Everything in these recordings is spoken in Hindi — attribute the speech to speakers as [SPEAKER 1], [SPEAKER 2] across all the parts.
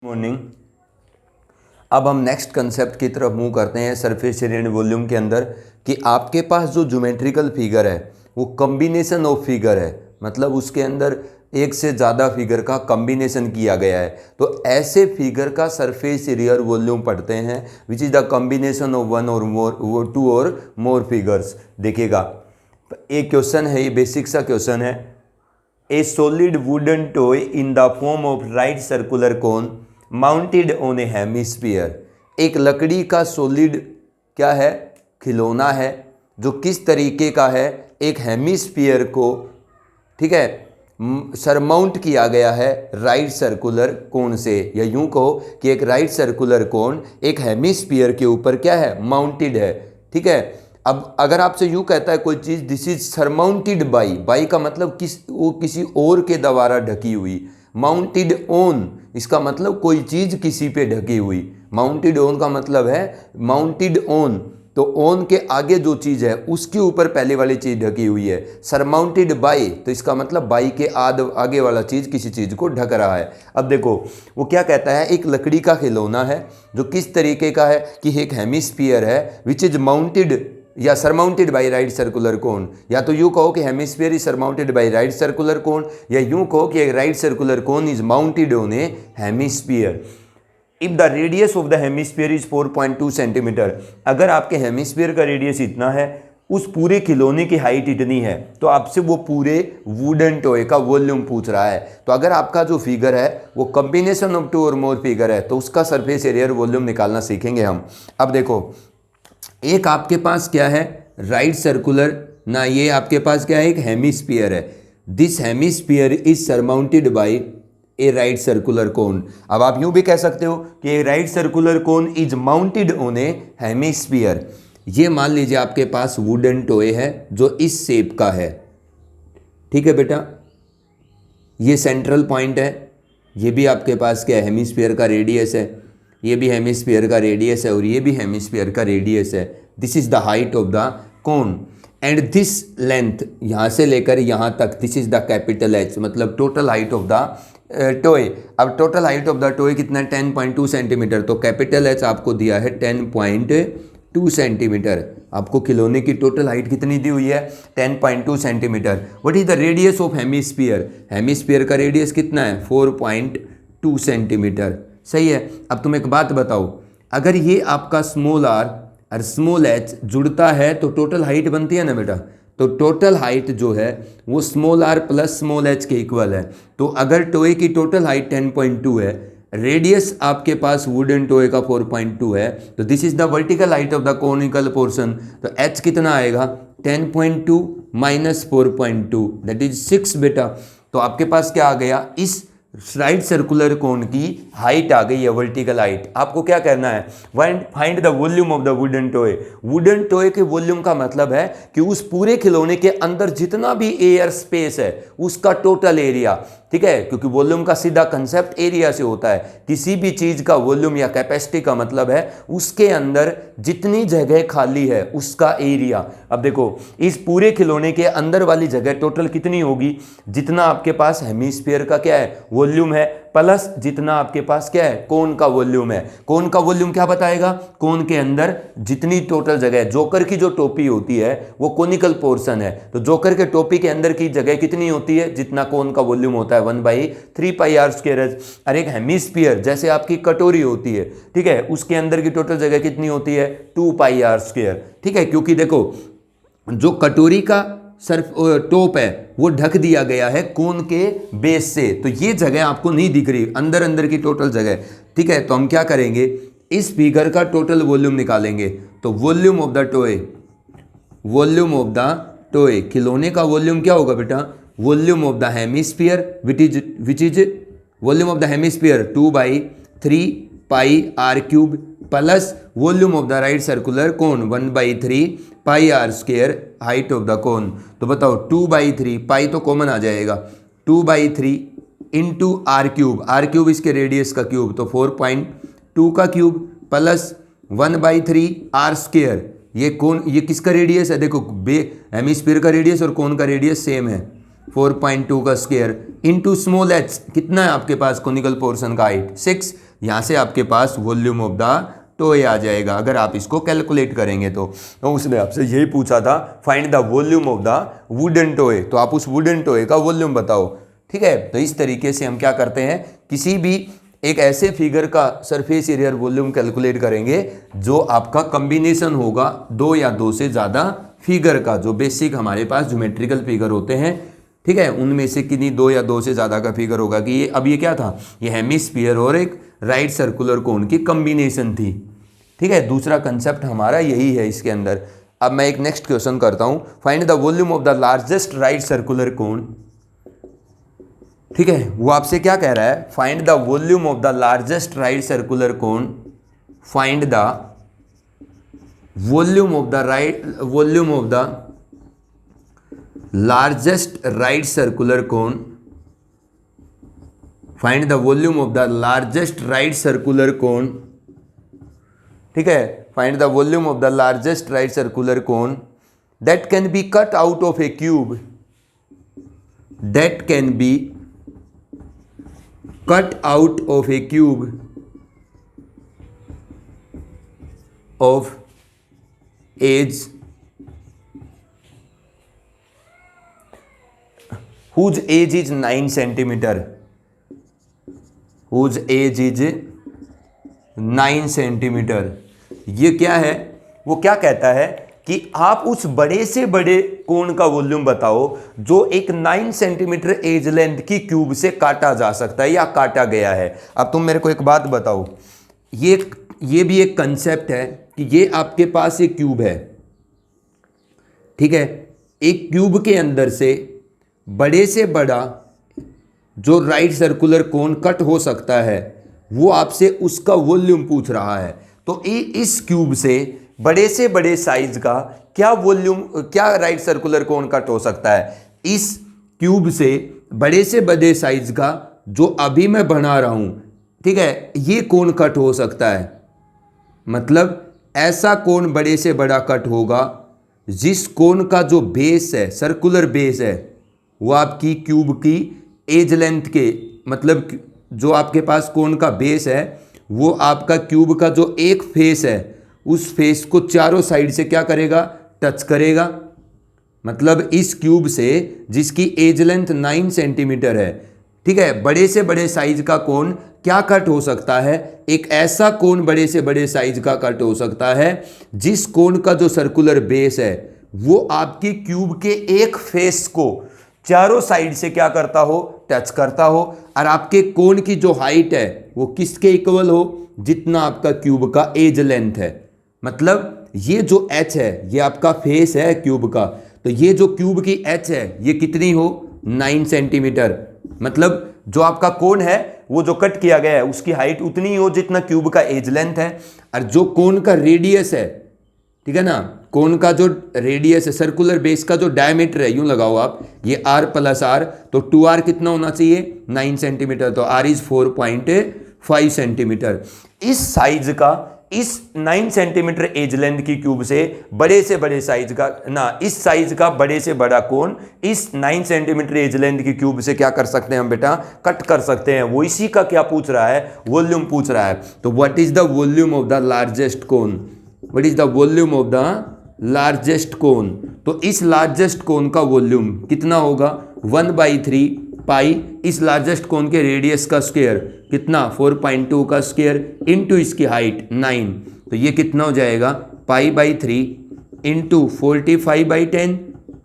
[SPEAKER 1] मॉर्निंग। अब हम नेक्स्ट कंसेप्ट की तरफ मूव करते हैं सरफेस एरिया एंड वॉल्यूम के अंदर कि आपके पास जो ज्योमेट्रिकल फिगर है वो कॉम्बिनेशन ऑफ फिगर है, मतलब उसके अंदर एक से ज़्यादा फिगर का कॉम्बिनेशन किया गया है। तो ऐसे फिगर का सरफेस एरिया और वॉल्यूम पढ़ते हैं which is the combination of one और मोर टू और मोर फिगर्स। देखिएगा, एक क्वेश्चन है, ये बेसिक सा क्वेश्चन है। ए solid wooden toy in the form of right circular cone mounted on a hemisphere. एक लकड़ी का सॉलिड क्या है, खिलौना है, जो किस तरीके का है, एक हेमिस्फीयर को, ठीक है, सरमाउंट किया गया है राइट सर्कुलर कोन से, या यूं कहो कि एक राइट सर्कुलर कोन एक हेमिस्फीयर के ऊपर क्या है, माउंटेड है। ठीक है, अब अगर आपसे यूं कहता है कोई चीज़ दिस इज सरमाउंटेड बाई का मतलब वो किसी और के द्वारा ढकी हुई, माउंटेड ऑन इसका मतलब कोई चीज़ किसी पे ढकी हुई, माउंटेड ऑन का मतलब है माउंटेड ऑन, तो ऑन के आगे जो चीज़ है उसके ऊपर पहले वाली चीज़ ढकी हुई है। सरमाउंटेड बाई तो इसका मतलब बाई के आगे वाला चीज़ किसी चीज़ को ढक रहा है। अब देखो वो क्या कहता है, एक लकड़ी का खिलौना है जो किस तरीके का है कि एक हेमिस्फीयर है विच इज माउंटेड या सरमाउंटेड बाई राइट सर्कुलर कोन, या तो यूँ कहो कि hemisphere is surmounted by right circular कोन, या यूँ कहो कि एक right circular cone is mounted on a hemisphere. If the radius of the hemisphere is 4.2 centimetre, अगर आपके हेमिस्फीयर का रेडियस इतना है, उस पूरे खिलौने की हाइट इतनी है, तो आपसे वो पूरे वुडन टॉय का वॉल्यूम पूछ रहा है। तो अगर आपका जो फिगर है वो कॉम्बिनेशन ऑफ टू और मोर फिगर है तो उसका सरफेस एरिया और वॉल्यूम निकालना सीखेंगे हम। अब देखो, एक आपके पास क्या है, राइट सर्कुलर ना, ये आपके पास क्या है, एक हेमिस्फीयर है। This hemisphere is surmounted by a right circular cone. अब आप यूं भी कह सकते हो कि a right circular cone is mounted on a hemisphere. ये मान लीजिए आपके पास वुडन टॉय है जो इस शेप का है, ठीक है बेटा, ये सेंट्रल पॉइंट है, ये भी आपके पास क्या है, हेमिस्फीयर का रेडियस है, ये भी हेमिस्फीयर का रेडियस है और ये भी हेमिस्फीयर का रेडियस है। This is the height of the cone and this length यहाँ से लेकर यहाँ तक, this is the capital H, मतलब total height of the toy. अब total height of the toy कितना है, 10.2 सेंटीमीटर, तो कैपिटल एच आपको दिया है 10.2 सेंटीमीटर। आपको खिलौने की टोटल हाइट कितनी दी हुई है, 10.2 centimetre. What is the radius of hemisphere, hemisphere का रेडियस कितना है, 4.2 सेंटीमीटर। सही है। अब तुम एक बात बताओ, अगर ये आपका स्मॉल आर और स्मॉल एच जुड़ता है तो टोटल हाइट बनती है ना बेटा, तो टोटल हाइट जो है वो small r plus small h के इक्वल है। तो अगर टॉय की टोटल हाइट 10.2 है, रेडियस आपके पास वुडन टॉय का 4.2 है, तो this is the vertical height of the conical portion, तो एच कितना आएगा, 10.2 माइनस 4.2 दैट इज 6 बेटा। तो आपके पास क्या आ गया, इस राइट सर्कुलर कोन की हाइट आ गई है, वर्टिकल हाइट। आपको क्या करना है, find the volume of the wooden toy. Wooden toy के वॉल्यूम का मतलब है कि उस पूरे खिलौने के अंदर जितना भी एयर स्पेस है उसका टोटल एरिया, ठीक है, क्योंकि वॉल्यूम का सीधा कंसेप्ट एरिया से होता है। किसी भी चीज का वॉल्यूम या कैपेसिटी का मतलब है उसके अंदर जितनी जगह खाली है उसका एरिया। अब देखो, इस पूरे खिलौने के अंदर वाली जगह टोटल कितनी होगी, जितना आपके पास हेमिस्फीयर का क्या है, वॉल्यूम है, प्लस जितना आपके पास क्या है, कोन का वॉल्यूम है। कोन का वॉल्यूम क्या बताएगा, कोन के अंदर जितनी टोटल जगह, जोकर की जो टोपी होती है वो कोनिकल पोर्शन है, तो जोकर के टोपी के अंदर की जगह कितनी होती है, जितना कोन का वॉल्यूम होता है, 1/3 पाई आर स्क्वायर। और एक हेमिस्फीयर जैसे आपकी कटोरी होती है, ठीक है, उसके अंदर की टोटल जगह कितनी होती है, 2 पाई आर स्क्वायर। ठीक है, क्योंकि देखो जो कटोरी का सर्फ टॉप है वो ढक दिया गया है कोन के बेस से, तो ये जगह आपको नहीं दिख रही, अंदर अंदर की टोटल जगह। ठीक है, तो हम क्या करेंगे, इस फिगर का टोटल वॉल्यूम निकालेंगे। तो volume of the toy, volume of the toy, खिलौने का वॉल्यूम क्या होगा बेटा, volume of the hemisphere which is volume of the hemisphere 2/3 pi r cube plus volume of the right circular cone 1/3 pi r square height of the cone. तो बताओ 2/3, पाई तो कॉमन आ जाएगा, 2/3 इंटू आर क्यूब इसके रेडियस का क्यूब, तो 4.2 का क्यूब प्लस 1/3 आर स्क्वायर, ये कोन, ये किसका रेडियस है, देखो हेमिस्फीयर का रेडियस और कोन का रेडियस सेम है, 4.2 का स्क्वायर इंटू स्मॉल एच, कितना है आपके पास कोनिकल पोर्शन का हाइट, 6, यहाँ से आपके पास वॉल्यूम ऑफ द टॉय आ जाएगा अगर आप इसको कैलकुलेट करेंगे तो उसने आपसे यही पूछा था find the volume of the wooden toy, तो आप उस वुडन टॉय का वॉल्यूम बताओ। ठीक है, तो इस तरीके से हम क्या करते हैं, किसी भी एक ऐसे फिगर का सरफेस एरिया वॉल्यूम कैलकुलेट करेंगे जो आपका कॉम्बिनेशन होगा दो या दो से ज़्यादा फिगर का, जो बेसिक हमारे पास ज्योमेट्रिकल फिगर होते हैं। ठीक है, उनमें से किन्हीं दो या दो से ज़्यादा का फिगर होगा कि ये अब ये क्या था, ये हेमिस्फीयर और एक राइट सर्कुलर कोन की कॉम्बिनेशन थी। ठीक है, दूसरा कंसेप्ट हमारा यही है इसके अंदर। अब मैं एक नेक्स्ट क्वेश्चन करता हूँ, find the volume of the largest right circular कोन। ठीक है, वो आपसे क्या कह रहा है, find the volume of the largest right circular cone, find the volume of the largest right circular cone, find the volume of the largest right circular कोन। ठीक है, find the volume of the largest right circular cone that can be cut out of A cube, that can be cut out of a cube of age whose age is 9 centimeter, whose age is 9 centimeter। ये क्या है, वो क्या कहता है कि आप उस बड़े से बड़े कोण का वॉल्यूम बताओ जो एक 9 सेंटीमीटर एज लेंथ की क्यूब से काटा जा सकता है या काटा गया है। अब तुम मेरे को एक बात बताओ, ये भी एक कंसेप्ट है कि ये आपके पास एक क्यूब है। ठीक है, एक क्यूब के अंदर से बड़े से बड़ा जो राइट सर्कुलर कोन कट हो सकता है वो आपसे उसका वॉल्यूम पूछ रहा है। तो इस क्यूब से बड़े साइज का क्या वॉल्यूम, क्या राइट सर्कुलर कोन कट हो सकता है, इस क्यूब से बड़े साइज का जो अभी मैं बना रहा हूं। ठीक है, ये कोन कट हो सकता है, मतलब ऐसा कोन बड़े से बड़ा कट होगा जिस कोन का जो बेस है, सर्कुलर बेस है, वो आपकी क्यूब की एज लेंथ के, मतलब जो आपके पास कोन का बेस है वो आपका क्यूब का जो एक फेस है उस फेस को चारों साइड से क्या करेगा, टच करेगा। मतलब इस क्यूब से जिसकी एज लेंथ 9 सेंटीमीटर है, ठीक है, बड़े से बड़े साइज का कोन क्या कट हो सकता है, एक ऐसा कोन बड़े से बड़े साइज का कट हो सकता है जिस कोन का जो सर्कुलर बेस है वो आपकी क्यूब के एक फेस को चारों साइड से क्या करता हो, टच करता हो, और आपके कोन की जो हाइट है वो किसके इक्वल हो, जितना आपका क्यूब का एज लेंथ है। मतलब ये जो h है ये आपका फेस है क्यूब का, तो ये जो क्यूब की h है ये कितनी हो, 9 सेंटीमीटर। मतलब जो आपका कोन है वो जो कट किया गया है उसकी हाइट उतनी हो जितना क्यूब का एज लेंथ है, और जो कोन का रेडियस है, ठीक है ना, कोन का जो रेडियस है, सर्कुलर बेस का जो डायमीटर है, यूं लगाओ आप, ये r प्लस r, तो 2r कितना होना चाहिए, 9 सेंटीमीटर, तो r इज 4.5 सेंटीमीटर। इस साइज का, इस 9 सेंटीमीटर एज लेंथ की क्यूब से बड़े साइज का ना, इस साइज का बड़े से बड़ा कोन इस 9 सेंटीमीटर एज लेंथ की क्यूब से क्या कर सकते हैं हम बेटा, कट कर सकते हैं। वो इसी का क्या पूछ रहा है, वॉल्यूम पूछ रहा है। तो what is the volume of the largest cone, what is the volume of the largest cone. तो इस लार्जेस्ट कोन का वॉल्यूम कितना होगा, 1/3 पाई इस लार्जेस्ट कोन के रेडियस का स्क्वायर, कितना 4.2 का स्क्वायर इंटू इसकी हाइट 9, तो ये कितना हो जाएगा, π/3 इंटू 45/10,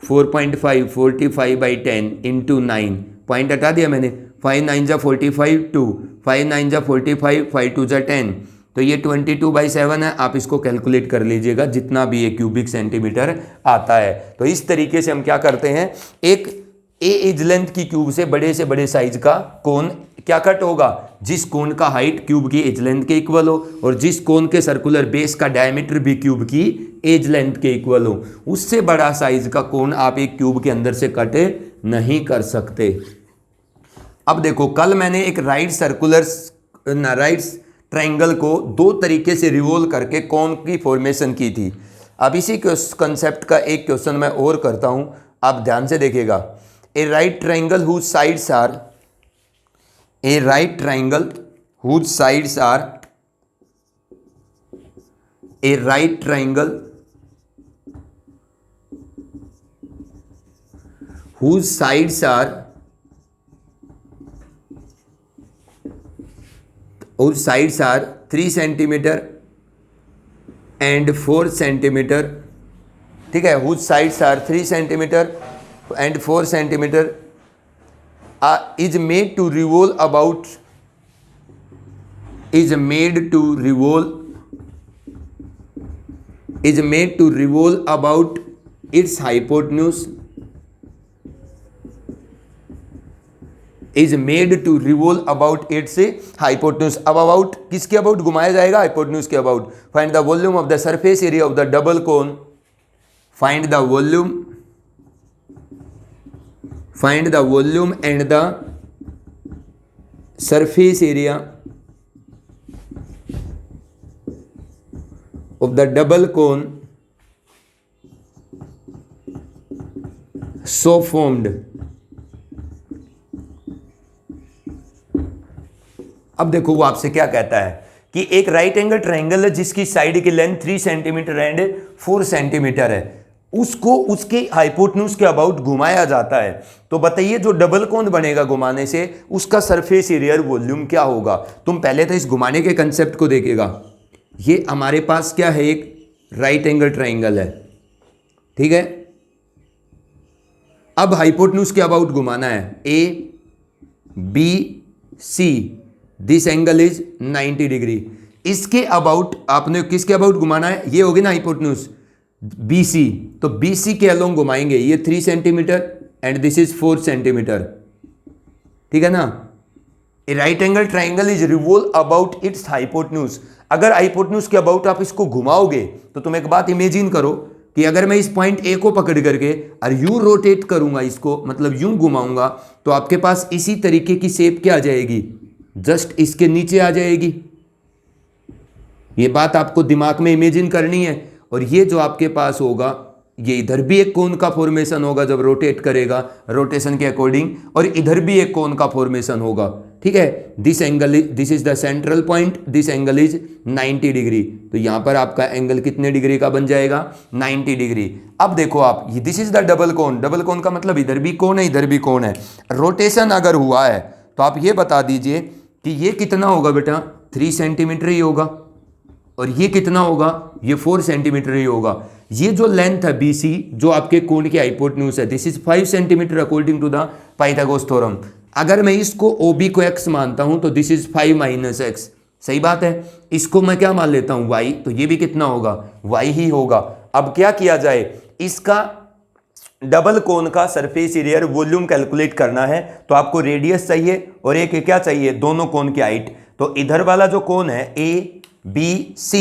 [SPEAKER 1] 4.5 45/10 इंटू 9, पॉइंट हटा दिया मैंने, 5 9 जा 45, 2 5 9 जा 45, 5 2 जा 10, तो ये 22/7 है। आप इसको कैलकुलेट कर लीजिएगा जितना भी ये क्यूबिक सेंटीमीटर आता है। तो इस तरीके से हम क्या करते हैं, एक एज लेंथ की क्यूब से बड़े साइज का कोन क्या कट होगा, जिस कोन का हाइट क्यूब की एज लेंथ के इक्वल हो और जिस कोन के सर्कुलर बेस का डायमीटर भी क्यूब की एज लेंथ के इक्वल हो, उससे बड़ा साइज का कोन आप एक क्यूब के अंदर से कट नहीं कर सकते। अब देखो, कल मैंने एक राइट ट्रायंगल को दो तरीके से रिवॉल्व करके कोन की फॉर्मेशन की थी। अब इसी कंसेप्ट का एक क्वेश्चन मैं और करता हूं, आप ध्यान से देखिएगा। A right triangle whose sides are, a right triangle whose sides are a right triangle, whose sides are 3 centimetre and 4 centimetre, ठीक है, whose sides are 3 centimetre and 4 centimetre is made to revolve about its hypotenuse, is made to revolve about its hypotenuse. अब अबाउट किसके अबाउट घुमाया जाएगा? हाइपोटेन्यूज के about. Find the volume of the surface area of the double cone. Find the volume and the surface area of the double cone so formed. अब देखो वो आपसे क्या कहता है कि एक राइट एंगल ट्रायंगल है जिसकी साइड की लेंथ 3 सेंटीमीटर एंड 4 सेंटीमीटर है, उसको उसके हाइपोटेन्यूज के अबाउट घुमाया जाता है. तो बताइए जो डबल कोन बनेगा घुमाने से उसका सरफेस एरिया वॉल्यूम क्या होगा? तुम पहले तो इस घुमाने के कंसेप्ट को देखेगा. ये हमारे पास क्या है? एक राइट एंगल ट्रायंगल है, ठीक है. अब हाइपोटेन्यूज के अबाउट घुमाना है. A B C, this angle is 90 degree. इसके अबाउट आपने किसके अबाउट घुमाना है? ये होगी ना हाइपोटेन्यूज बी सी. तो बी सी के अलोंग घुमाएंगे. ये 3 centimetre and this is 4 centimetre, ठीक है ना. A right angle triangle is revolve about its hypotenuse. अगर हाइपोटेन्यूज के अबाउट आप इसको घुमाओगे तो तुम एक बात इमेजिन करो कि अगर मैं इस पॉइंट ए को पकड़ करके और यूं रोटेट करूंगा इसको, मतलब यूं घुमाऊंगा, तो आपके पास इसी तरीके की शेप क्या आ जाएगी? जस्ट इसके नीचे आ जाएगी. ये बात आपको दिमाग में इमेजिन करनी है. और ये जो आपके पास होगा ये इधर भी एक कोन का फॉर्मेशन होगा जब रोटेट करेगा रोटेशन के अकॉर्डिंग, और इधर भी एक कोन का फॉर्मेशन होगा, ठीक है. This is the central point, this angle is 90 degree. तो यहां पर आपका एंगल कितने डिग्री का बन जाएगा? 90 डिग्री. अब देखो आप, this is the double cone. Double cone का मतलब इधर भी कोन है इधर भी कोन है. रोटेशन अगर हुआ है तो आप ये बता दीजिए कि ये कितना होगा बेटा? 3 सेंटीमीटर ही होगा. और ये कितना होगा? ये 4 सेंटीमीटर ही होगा. ये जो लेंथ है BC जो आपके कोण की हाइपोटेन्यूज है, this is 5 centimetre according to the Pythagoras theorem. अगर मैं इसको OB को x मानता हूं तो दिस इज 5 माइनस एक्स. सही बात है. इसको मैं क्या मान लेता हूं? y. तो ये भी कितना होगा? y ही होगा. अब क्या किया जाए? इसका डबल कोन का सरफेस एरिया वॉल्यूम कैलकुलेट करना है तो आपको रेडियस चाहिए और एक क्या चाहिए? दोनों कोन की हाइट. तो इधर वाला जो कोन है ABC,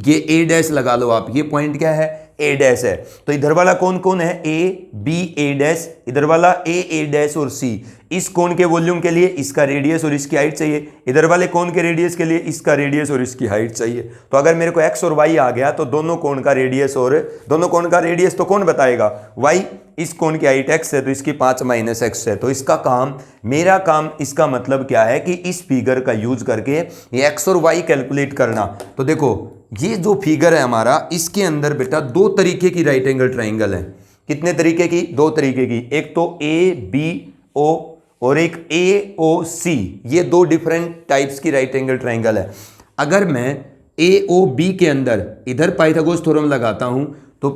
[SPEAKER 1] ये A' लगा लो आप. ये पॉइंट क्या है? A' है. तो इधर वाला कोन कौन है? A इधर वाला A और C. इस कोन के वॉल्यूम के लिए इसका रेडियस और इसकी हाइट चाहिए. इधर वाले कोन के रेडियस के लिए इसका रेडियस और इसकी हाइट चाहिए. तो अगर मेरे को x और y आ गया तो दोनों कोन का रेडियस तो कौन बताएगा? y. इस कोन की हाइट x है तो इसकी 5 माइनस एक्स है. तो इसका काम, मेरा काम, इसका मतलब क्या है कि इस फिगर का यूज करके ये x और y कैलकुलेट करना. तो देखो ये जो फिगर है हमारा, इसके अंदर बेटा 2 तरीके की राइट एंगल ट्राइंगल है. कितने तरीके की? 2 तरीके की. एक तो ABO और एक AOC. ये 2 डिफरेंट टाइप्स की राइट एंगल ट्राइंगल है. अगर मैं AOB के अंदर इधर पाइथागोरस थ्योरम लगाता हूं तो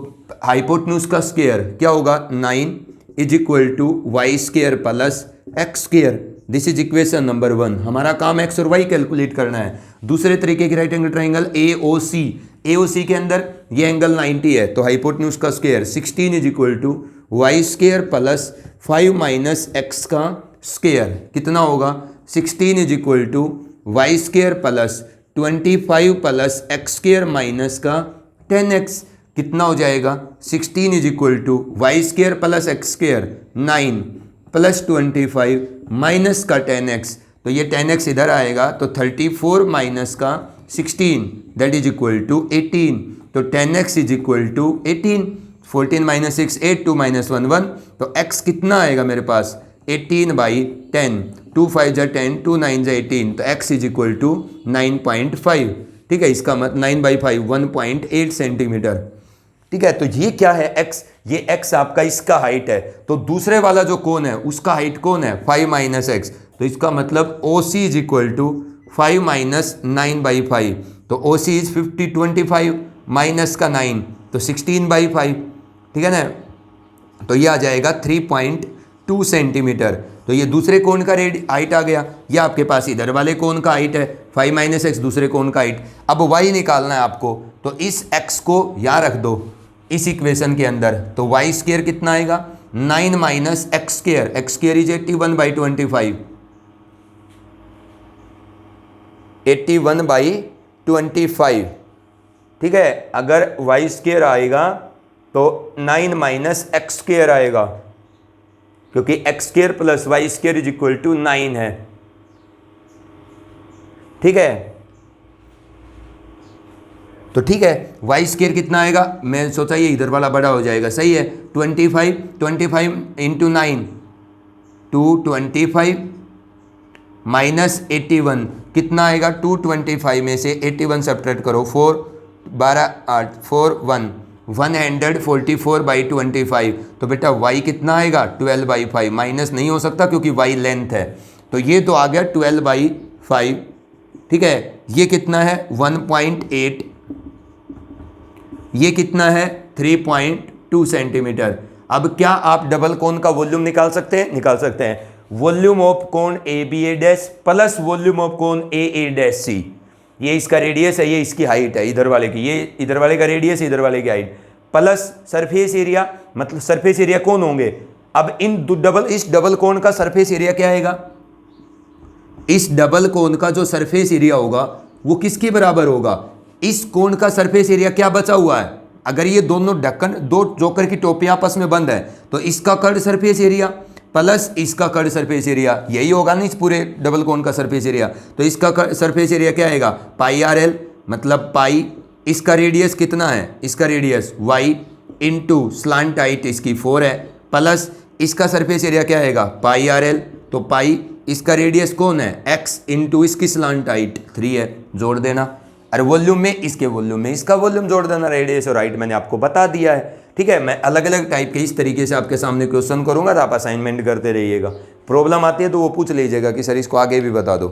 [SPEAKER 1] हाइपोटेन्यूज का स्क्वायर क्या होगा? 9 is equal to y square plus x square. This is equation number 1. हमारा काम x और y कैलकुलेट करना है. दूसरे तरीके की राइट एंगल ट्राइंगल AOC के अंदर ये एंगल 90 है तो हाइपोटेन्यूज का square 16 is equal to y square plus 5 minus x का स्क्वायर. कितना होगा? 16 is equal to y square plus 25 plus x square minus का 10x. कितना हो जाएगा? 16 is equal to y square plus x square 9 plus 25 minus का 10x. तो ये 10x इधर आएगा तो 34 माइनस का 16 दैट इज इक्वल टू 18. तो 10x is equal to 18. 14 minus 6 8 2 minus 1 1. तो x कितना आएगा मेरे पास? 18/10, 2 5 जा 10, 2 9 जा 18, तो x इज इक्वल टू 9.5। ठीक है, इसका मतलब 9/5 1.8 सेंटीमीटर। ठीक है, तो ये क्या है x, ये x आपका इसका हाइट है, तो दूसरे वाला जो कोण है उसका हाइट कौन है 5 माइनस एक्स, तो इसका मतलब OC is equal to 5 minus 9/5, तो OC इज 50 25 माइनस का 9 तो 16/5। ठीक है ना, तो ये आ जाएगा 3.2 सेंटीमीटर। तो ये दूसरे कोण का हाइट आ गया, ये आपके पास इधर वाले कोण का हाइट है 5 माइनस एक्स, दूसरे कोण का हाइट। अब y निकालना है आपको, तो इस x को यहाँ रख दो इस इक्वेशन के अंदर, तो y स्क्वायर कितना आएगा 9 minus x square, x square is 81/25, 81/25। ठीक है, अगर y स्क्वायर आएगा तो 9 माइनस एक्स स्क्वायर आएगा, क्योंकि x square plus y square is equal to 9 है। ठीक है, तो ठीक है वाई स्क्वायर कितना आएगा, मैं सोचा ये इधर वाला बड़ा हो जाएगा, सही है 25 इंटू 9 225 माइनस 81 कितना आएगा 225 में से 81 सब्ट्रैक्ट करो 4 12 8 4 1 144/25, तो बेटा y कितना आएगा 12/5, माइनस नहीं हो सकता क्योंकि y लेंथ है, तो ये तो आ गया 12/5। ठीक है, ये कितना है 1.8, ये कितना है 3.2 सेंटीमीटर। अब क्या आप डबल कोण का वॉल्यूम निकाल सकते हैं, निकाल सकते हैं। वॉल्यूम ऑफ कोण ABA dash plus volume of कोण AA डैश C, ये इसका रेडियस है, ये इसकी हाइट है इधर वाले की, ये इधर वाले का रेडियस, इधर वाले की हाइट, प्लस सरफेस एरिया, मतलब सरफेस एरिया कौन होंगे। अब इस डबल कोण का सरफेस एरिया क्या आएगा, इस डबल कोण का जो सरफेस एरिया होगा वो किसके बराबर होगा, इस कोण का सरफेस एरिया क्या बचा हुआ है, अगर ये दोनों ढक्कन दो जोकर की टोपियां आपस में बंद है तो इसका कर्ड सरफेस एरिया प्लस इसका कर्ड सरफेस एरिया, यही होगा ना इस पूरे डबल कोण का सरफेस एरिया, तो इसका सरफेस एरिया क्या आएगा πRL, मतलब पाई, इसका रेडियस कितना है, इसका radius y into slant height इसकी 4 है, प्लस इसका सरफेस एरिया क्या आएगा πRL, तो पाई इसका रेडियस कौन है x इंटू इसकी स्लांट हाइट 3 है, जोड़ देना। अरे वॉल्यूम में इसके वॉल्यूम में इसका वॉल्यूम जोड़ देना, रेडियस और हाइट मैंने आपको बता दिया है। ठीक है, मैं अलग अलग टाइप के इस तरीके से आपके सामने क्वेश्चन करूंगा, तो आप असाइनमेंट करते रहिएगा। प्रॉब्लम आती है तो वो पूछ लीजिएगा कि सर इसको आगे भी बता दो।